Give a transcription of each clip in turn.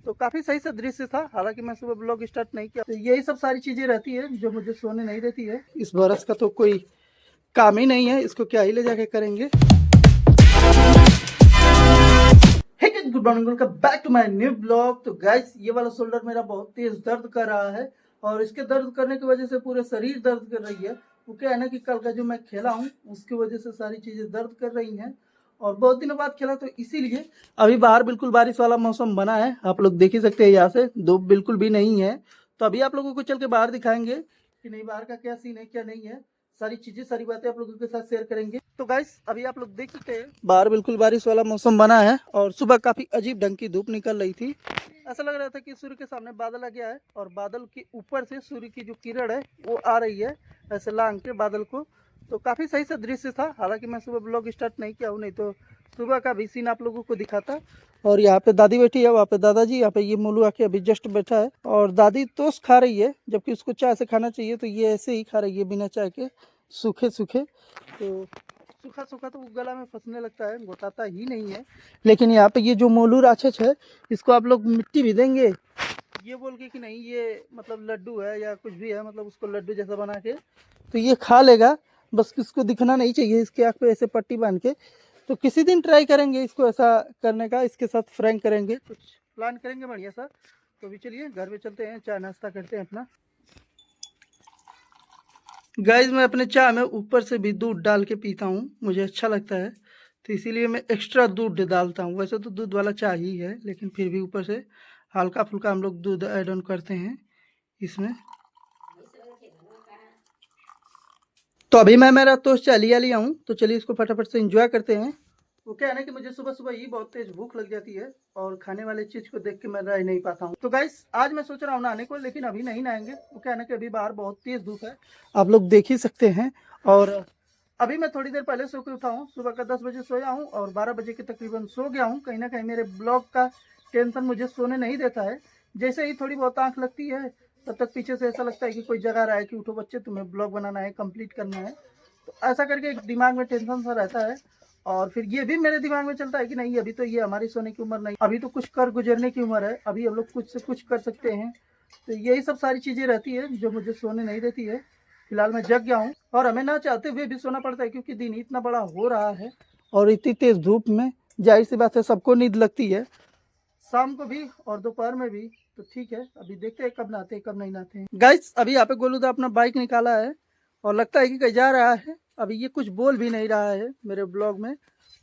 तो काफी सही सा दृश्य था। हालांकि मैं सुबह ब्लॉग स्टार्ट नहीं किया, तो यही सब सारी चीजें रहती है जो मुझे सोने नहीं देती है। इस बरस का तो कोई काम ही नहीं है, इसको क्या ही ले जाके करेंगे। Good morning, welcome back to my new blog. तो गाइस, ये वाला शोल्डर मेरा बहुत तेज दर्द कर रहा है और इसके दर्द करने की वजह से पूरे शरीर दर्द कर रही है। वो क्या है ना कि कल का जो मैं खेला हूँ उसकी वजह से सारी चीजें दर्द कर रही हैं और बहुत दिनों बाद खेला, तो इसीलिए अभी बाहर बिल्कुल बारिश वाला मौसम बना है। आप लोग देख ही सकते हैं, यहाँ से धूप बिल्कुल भी नहीं है। तो अभी आप लोगों को चल के बाहर दिखाएंगे कि नहीं बाहर का क्या सीन है क्या नहीं है। सारी चीजें सारी बातें आप लोगों के साथ शेयर करेंगे। तो गाइस, अभी आप लोग देख सकते हैं बाहर बिल्कुल बारिश वाला मौसम बना है और सुबह काफी अजीब ढंग की धूप निकल रही थी। ऐसा लग रहा था कि सूर्य के सामने बादल आ गया है और बादल के ऊपर से सूर्य की जो किरण है वो आ रही है ऐसे लांग के बादल को। तो काफी सही सा दृश्य था। हालांकि मैं सुबह ब्लॉग स्टार्ट नहीं किया हूँ, नहीं तो सुबह का भी सीन आप लोगों को दिखाता। और यहाँ पे दादी बैठी है, वहाँ पे दादाजी, यहाँ पे ये मोलू आके अभी जस्ट बैठा है और दादी टोस्ट खा रही है, जबकि उसको चाय से खाना चाहिए, तो ये ऐसे ही खा रही है बिना चाय के, सूखे सूखे। तो सूखा सूखा तो वो गला में फंसने लगता है, घोटाता ही नहीं है। लेकिन यहाँ पे ये जो मोलू राक्षस है, इसको आप लोग मिट्टी भी देंगे ये बोल के कि नहीं ये मतलब लड्डू है या कुछ भी है, मतलब उसको लड्डू जैसा बना के तो ये खा लेगा। बस इसको दिखना नहीं चाहिए, इसके आँख पे ऐसे पट्टी बांध के। तो किसी दिन ट्राई करेंगे इसको ऐसा करने का, इसके साथ फ्रैंक करेंगे, कुछ प्लान करेंगे बढ़िया सा। तो भी चलिए घर में चलते हैं, चाय नाश्ता करते हैं अपना। गाइज, मैं अपने चाय में ऊपर से भी दूध डाल के पीता हूँ, मुझे अच्छा लगता है, तो इसीलिए मैं एक्स्ट्रा दूध डालता हूँ। वैसे तो दूध वाला चाय ही है, लेकिन फिर भी ऊपर से हल्का फुल्का हम लोग दूध ऐड ऑन करते हैं इसमें। तो अभी मैं मेरा टोस्ट चाय लिया हूँ, तो चलिए इसको फटाफट से एंजॉय करते हैं। वो क्या है ना कि मुझे सुबह सुबह ही बहुत तेज भूख लग जाती है और खाने वाले चीज को देख के मैं रह नहीं पाता हूँ। तो गाइस, आज मैं सोच रहा हूँ नहाने को, लेकिन अभी नहीं नहाएंगे। वो क्या है ना कि अभी बाहर बहुत तेज धूप है, आप लोग देख ही सकते हैं। और अभी मैं थोड़ी देर पहले सो के उठा हूँ, सुबह का 10 बजे सोया हूँ और 12 बजे के तकरीबन सो गया हूँ। कहीं ना कहीं मेरे ब्लॉग का टेंशन मुझे सोने नहीं देता है। जैसे ही थोड़ी बहुत आंख लगती है, तब तक पीछे से ऐसा लगता है कि कोई जगह रहा है कि उठो बच्चे, तुम्हें ब्लॉग बनाना है, कंप्लीट करना है। तो ऐसा करके एक दिमाग में टेंशन सा रहता है। और फिर ये भी मेरे दिमाग में चलता है कि नहीं, अभी तो ये हमारी सोने की उम्र नहीं, अभी तो कुछ कर गुजरने की उम्र है, अभी हम लोग कुछ से कुछ कर सकते हैं। तो यही सब सारी चीज़ें रहती है जो मुझे सोने नहीं देती है। फिलहाल मैं जग गया हूँ और हमें ना चाहते हुए भी सोना पड़ता है, क्योंकि दिन इतना बड़ा हो रहा है और इतनी तेज धूप में जाहिर सी बात है सबको नींद लगती है, शाम को भी और दोपहर में भी। तो ठीक है, अभी देखते हैं कब नहाते हैं कब नहीं नहाते हैं। गाइस, अभी यहाँ पे गोलू दा अपना बाइक निकाला है और लगता है कि कहीं जा रहा है। अभी ये कुछ बोल भी नहीं रहा है मेरे ब्लॉग में।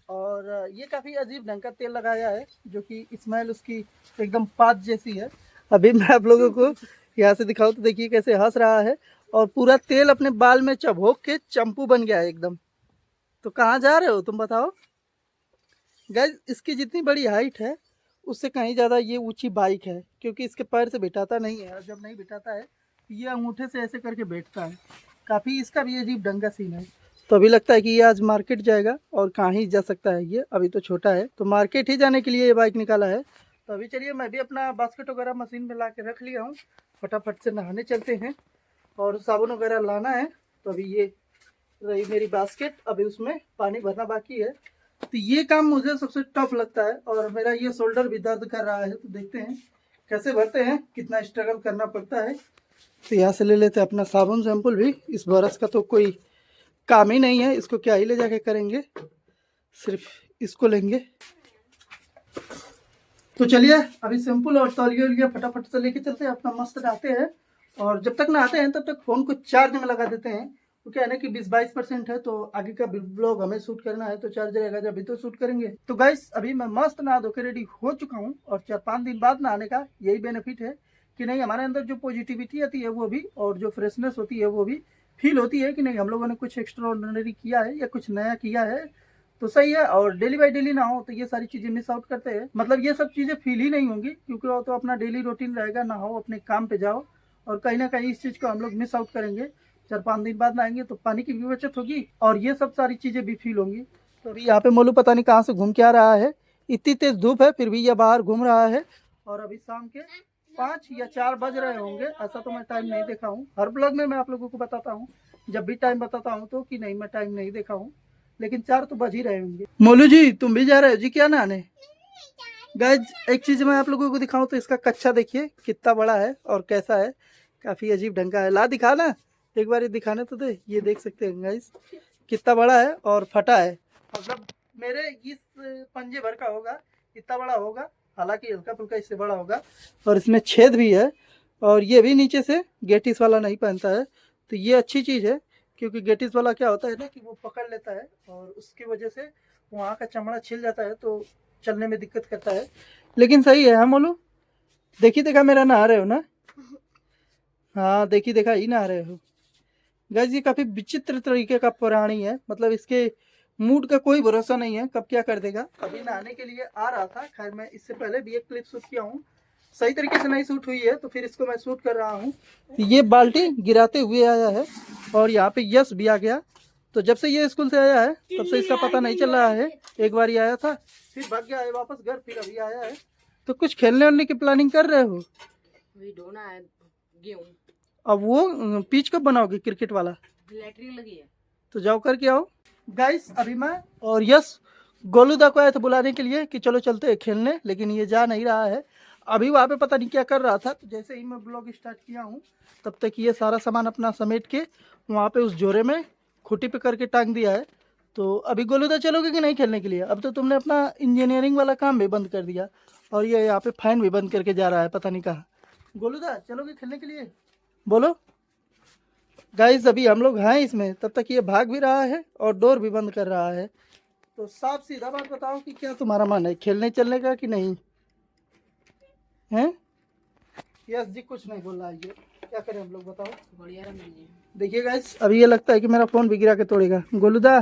और ये काफ़ी अजीब ढंग का तेल लगाया है, जो कि स्मेल उसकी एकदम पात जैसी है। अभी मैं आप लोगों को यहाँ से दिखाऊँ तो देखिए कैसे हंस रहा है और पूरा तेल अपने बाल में चबोक के चंपू बन गया है एकदम। तो कहाँ जा रहे हो तुम बताओ। गाइस, इसकी जितनी बड़ी हाइट है उससे कहीं ज़्यादा ये ऊंची बाइक है, क्योंकि इसके पैर से बिठाता नहीं है और जब नहीं बिठाता है तो ये अंगूठे से ऐसे करके बैठता है। काफ़ी इसका भी अजीब ढंग का सीन है। तो अभी लगता है कि ये आज मार्केट जाएगा और कहाँ ही जा सकता है, ये अभी तो छोटा है, तो मार्केट ही जाने के लिए ये बाइक निकाला है। तो अभी चलिए, मैं भी अपना बास्केट वगैरह मशीन में ला के रख लिया हूँ, फटाफट से नहाने चलते हैं और साबुन वगैरह लाना है। तो अभी ये रही मेरी बास्केट, अभी उसमें पानी भरना बाकी है। तो ये काम मुझे सबसे टफ लगता है और मेरा ये शोल्डर भी दर्द कर रहा है। तो देखते हैं कैसे भरते हैं, कितना स्ट्रगल करना पड़ता है। तो यहाँ से ले लेते हैं अपना साबुन सैंपल भी। इस बरस का तो कोई काम ही नहीं है, इसको क्या ही ले जाके करेंगे, सिर्फ इसको लेंगे। तो चलिए, अभी सैंपल और तौलिया फटाफट से लेके चलते हैं, अपना मस्त नहाते हैं। और जब तक नहाते हैं तब तक फ़ोन को चार्ज में लगा देते हैं। तो क्या है ना कि 20-22% है, तो आगे का ब्लॉग हमें शूट करना है, तो चार्ज रहेगा जब भी तो शूट करेंगे। तो गाइस, अभी मैं मस्त नहा धो के रेडी हो चुका हूँ और 4-5 दिन बाद नहाने का यही बेनिफिट है कि नहीं, हमारे अंदर जो पॉजिटिविटी आती है वो भी, और जो फ्रेशनेस होती है वो भी फील होती है कि नहीं हम लोगों ने कुछ एक्स्ट्रा ऑर्डिनरी किया है या कुछ नया किया है। तो सही है। और डेली बाई डेली ना हो तो ये सारी चीज़ें मिस आउट करते हैं, मतलब ये सब चीज़ें फील ही नहीं होंगी, क्योंकि वो तो अपना डेली रूटीन रहेगा, ना हो अपने काम पे जाओ और कहीं ना कहीं इस चीज़ को हम लोग मिस आउट करेंगे। 4-5 दिन बाद नहाएंगे तो पानी की भी बचत होगी और ये सब सारी चीज़ें भी फील होंगी। तो अभी यहाँ पे मोलू पता नहीं कहाँ से घूम के आ रहा है, इतनी तेज धूप है फिर भी ये बाहर घूम रहा है। और अभी शाम के 5 या 4 बज रहे होंगे, ऐसा तो मैं टाइम नहीं देखा हूँ। हर ब्लॉग में मैं आप लोगों को बताता हूँ, जब भी टाइम बताता हूँ तो कि नहीं मैं टाइम नहीं देखा हूँ, लेकिन 4 तो बज ही रहे होंगे। मोलू जी, तुम भी जा रहे हो जी क्या नहाने? गाइज एक चीज मैं आप लोगों को दिखाऊं तो इसका कच्चा देखिए कितना बड़ा है और कैसा है, काफी अजीब ढंग का है। ला दिखा ना, एक बार ये दिखाने तो दे। ये देख सकते हैं गाइज कितना बड़ा है और फटा है, मतलब मेरे इस पंजे भर का होगा, इतना बड़ा होगा, हालांकि हल्का फुल्का इससे बड़ा होगा। और इसमें छेद भी है, और ये भी नीचे से गेटिस वाला नहीं पहनता है, तो ये अच्छी चीज़ है। क्योंकि गेटिस वाला क्या होता है ना कि वो पकड़ लेता है और उसकी वजह से वहाँ का चमड़ा छिल जाता है, तो चलने में दिक्कत करता है। लेकिन सही है, हम बोलो देखी देखा मेरा नहा रहे हो ना। हाँ देखी देखा ही नहा रहे हो। गैस ये काफ़ी विचित्र तरीके का प्राणी है, मतलब इसके मूड का कोई भरोसा नहीं है, कब क्या कर देगा। अभी नहाने के लिए आ रहा था, खैर मैं इससे पहले भी एक क्लिप शूट किया हूँ, सही तरीके से नहीं शूट हुई है, तो फिर इसको मैं शूट कर रहा हूँ। ये बाल्टी गिराते हुए आया है और यहाँ पे यश भी आ गया। तो जब से ये स्कूल से आया है तब से इसका पता नहीं चल रहा है। एक बार ही आया था, फिर भाग गया है वापस घर, फिर अभी आया है। तो कुछ खेलने वलने की प्लानिंग कर रहे हो? ढोना है गेहूं। अब वो पिच कब बनाओगे क्रिकेट वाला? लैटरिन लगी है तो जाओ करके आओ। गाइस अभी मैं और यश गोलूदा को आए थे बुलाने के लिए कि चलो चलते हैं खेलने, लेकिन ये जा नहीं रहा है। अभी वहाँ पे पता नहीं क्या कर रहा था, तो जैसे ही मैं ब्लॉग स्टार्ट किया हूँ तब तक ये सारा सामान अपना समेट के वहाँ पे उस जोरे में खूटी पे करके टांग दिया है। तो अभी गोलूदा चलोगे कि नहीं खेलने के लिए? अब तो तुमने अपना इंजीनियरिंग वाला काम भी बंद कर दिया और ये यहाँ पे फाइन भी बंद करके जा रहा है पता नहीं कहाँ। गोलूदा चलोगे खेलने के लिए? बोलो। गाइस अभी हम लोग हैं इसमें, तब तक ये भाग भी रहा है और डोर भी बंद कर रहा है। तो साफ सीधा बात बताओ कि क्या तुम्हारा मन है, खेलने चलने का कि नहीं है? यस जी कुछ नहीं बोल रहा है, ये क्या करें हम लोग बताओ। बढ़िया देखिए गाइस अभी ये लगता है कि मेरा फ़ोन भी गिरा के तोड़ेगा। गोलूदा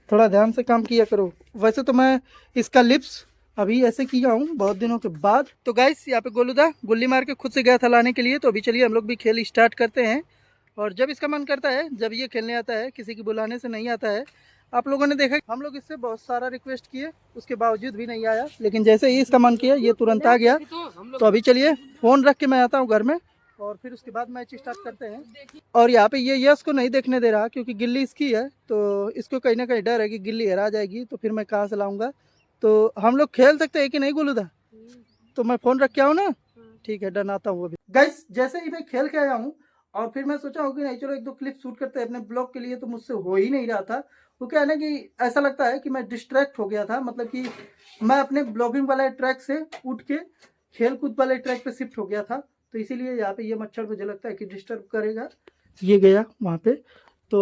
थोड़ा ध्यान से काम किया करो। वैसे तो मैं इसका लिप्स अभी ऐसे किया हूँ बहुत दिनों के बाद। तो गाइस यहाँ पे गोलूदा गुल्ली मार के खुद से गया था लाने के लिए, तो अभी चलिए हम लोग भी खेल स्टार्ट करते हैं। और जब इसका मन करता है, जब ये खेलने आता है, किसी के बुलाने से नहीं आता है। आप लोगों ने देखा हम लोग इससे बहुत सारा रिक्वेस्ट किए, उसके बावजूद भी नहीं आया, लेकिन जैसे ही इसका मन किया ये तुरंत आ गया। तो अभी चलिए फ़ोन रख के मैं आता हूँ घर में और फिर उसके बाद मैच स्टार्ट करते हैं। और यहाँ पे ये यश को नहीं देखने दे रहा क्योंकि गिल्ली इसकी है, तो इसको कहीं ना कहीं डर है कि गिल्ली हरा जाएगी तो फिर मैं कहाँ से लाऊंगा। तो हम लोग खेल सकते हैं कि नहीं गोलूदा? तो मैं फ़ोन रख के आऊँ ना? ठीक है डन, आता हूँ अभी। गाइस जैसे ही मैं खेल के आया हूँ और फिर मैं सोचा हूँ कि नहीं चलो एक दो क्लिप शूट करते हैं अपने ब्लॉग के लिए, तो मुझसे हो ही नहीं रहा था। वो क्या है ना कि ऐसा लगता है कि मैं डिस्ट्रैक्ट हो गया था, मतलब कि मैं अपने ब्लॉगिंग वाले ट्रैक से उठ के खेल कूद वाले ट्रैक पे शिफ्ट हो गया था। तो इसीलिए यहाँ पे ये मच्छर मुझे लगता है कि डिस्टर्ब करेगा। ये गया वहाँ पे। तो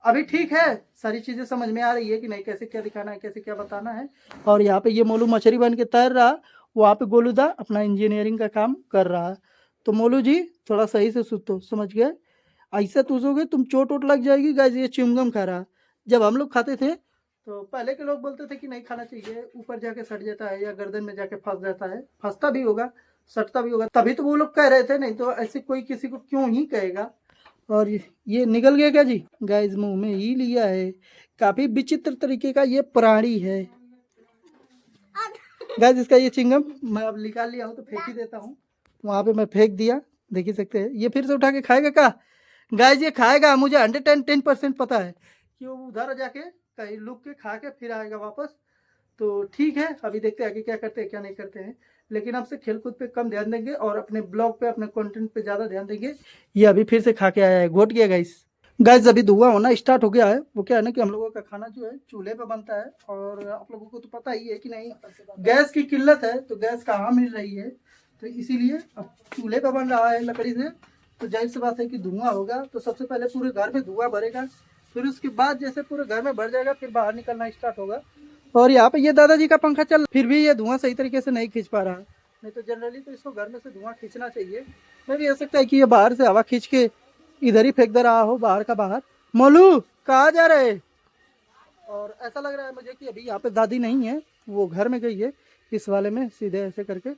अभी ठीक है, सारी चीज़ें समझ में आ रही है कि नहीं कैसे क्या दिखाना है, कैसे क्या बताना है। और यहाँ पे ये मोलू मछली बन के तैर रहा, वहाँ पे गोलूदा अपना इंजीनियरिंग का काम कर रहा है। तो मोलू जी थोड़ा सही से सुतो, समझ गए? ऐसा तुझोगे तुम चोट वोट लग जाएगी। गाइस ये च्युइंगम खा रहा। जब हम लोग खाते थे तो पहले के लोग बोलते थे कि नहीं खाना चाहिए, ऊपर जाके सट जाता है या गर्दन में जाके फंस जाता है। फंसता भी होगा, सटता भी होगा, तभी तो वो लोग कह रहे थे, नहीं तो ऐसे कोई किसी को क्यों ही कहेगा। और ये निकल गया क्या जी? गाइस मुंह में ही लिया है। काफी विचित्र तरीके का ये प्राणी है। गाइस इसका ये चिंगम मैं अब निकाल लिया हूँ तो फेंक ही देता हूँ। वहाँ पे मैं फेंक दिया, देख ही सकते हैं। ये फिर से उठा के खाएगा क्या? गाइस ये खाएगा, मुझे 110% पता है कि वो उधर जाके कहीं लुक के खा के फिर आएगा वापस। तो ठीक है अभी देखते हैं आगे क्या करते हैं क्या नहीं करते हैं, लेकिन आपसे खेलकूद पे कम ध्यान देंगे और अपने ब्लॉग पे अपने कंटेंट पे ज़्यादा ध्यान देंगे। ये अभी फिर से खा के आया है, घोट गया गाइस। गाइस अभी धुआं होना स्टार्ट हो गया है। वो क्या है ना कि हम लोगों का खाना जो है चूल्हे पे बनता है, और आप लोगों को तो पता ही है कि नहीं गैस की किल्लत है, तो गैस कहाँ मिल रही है, तो इसीलिए अब चूल्हे पे बन रहा है लकड़ी से। तो जाहिर सी बात है कि धुआं होगा, तो सबसे पहले पूरे घर में धुआं भरेगा, फिर उसके बाद जैसे पूरे घर में भर जाएगा फिर बाहर निकलना स्टार्ट होगा। और यहाँ पे ये दादाजी का पंखा चल, फिर भी ये धुआं सही तरीके से नहीं खींच पा रहा है। नहीं तो जनरली तो इसको घर में से धुआं खींचना चाहिए। मैं भी हो सकता है कि ये बाहर से हवा खींच के इधर ही फेंक दे रहा हो, बाहर का बाहर। मोलू कहाँ जा रहे? और ऐसा लग रहा है मुझे कि अभी यहाँ पे दादी नहीं है, वो घर में गई है इस वाले में सीधे ऐसे करके।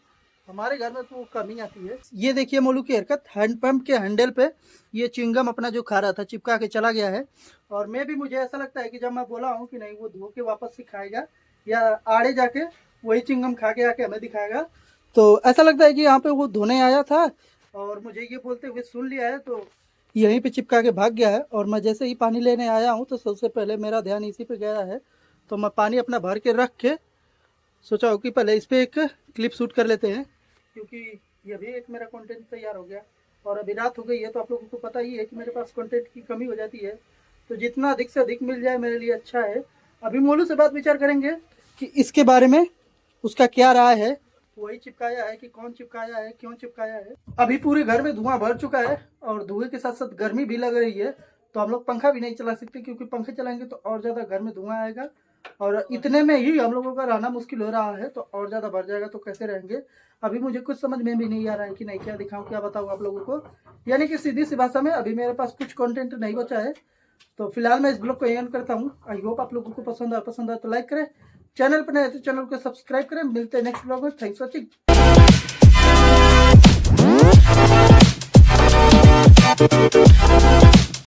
हमारे घर में तो वो कम ही आती है। ये देखिए मोलू की हरकत, हैंडपम्प के हैंडल पे ये चिंगम अपना जो खा रहा था चिपका के चला गया है। और मैं भी, मुझे ऐसा लगता है कि जब मैं बोला हूँ कि नहीं वो धो के वापस से खाएगा या आड़े जाके वही चिंगम खा के आके हमें दिखाएगा, तो ऐसा लगता है कि यहाँ पे वो धोने आया था और मुझे ये बोलते हुए सुन लिया है, तो यहीं पे चिपका के भाग गया है। और मैं जैसे ही पानी लेने आया हूँ तो सबसे पहले मेरा ध्यान इसी पे गया है। तो मैं पानी अपना भर के रख के सोचा हो कि पहले इस पे एक क्लिप शूट कर लेते हैं, क्योंकि ये भी एक मेरा कंटेंट तैयार हो गया और अभी रात हो गई है, तो आप लोगों को पता ही है कि मेरे पास कंटेंट की कमी हो जाती है, तो जितना अधिक से अधिक मिल जाए मेरे लिए अच्छा है। अभी मोलू से बात विचार करेंगे कि इसके बारे में उसका क्या राय है, वही चिपकाया है कि कौन चिपकाया है, क्यों चिपकाया है। अभी पूरे घर में धुआं भर चुका है और धुएं के साथ साथ गर्मी भी लग रही है, तो हम लोग पंखा भी नहीं चला सकते, क्योंकि पंखे चलाएंगे तो और ज़्यादा घर में धुआं आएगा और इतने में ही हम लोगों का रहना मुश्किल हो रहा है, तो और ज़्यादा बढ़ जाएगा तो कैसे रहेंगे। अभी मुझे कुछ समझ में भी नहीं आ रहा है कि नहीं क्या दिखाऊं, क्या बताऊं आप लोगों को। यानी कि सीधी सी भाषा में अभी मेरे पास कुछ कंटेंट नहीं बचा है, तो फिलहाल मैं इस ब्लॉग को एंड करता हूं। आई होप आप लोगों को पसंद आए तो लाइक करें, चैनल पर नए तो चैनल को सब्सक्राइब करें। मिलते हैं नेक्स्ट ब्लॉग में। Thanks for watching.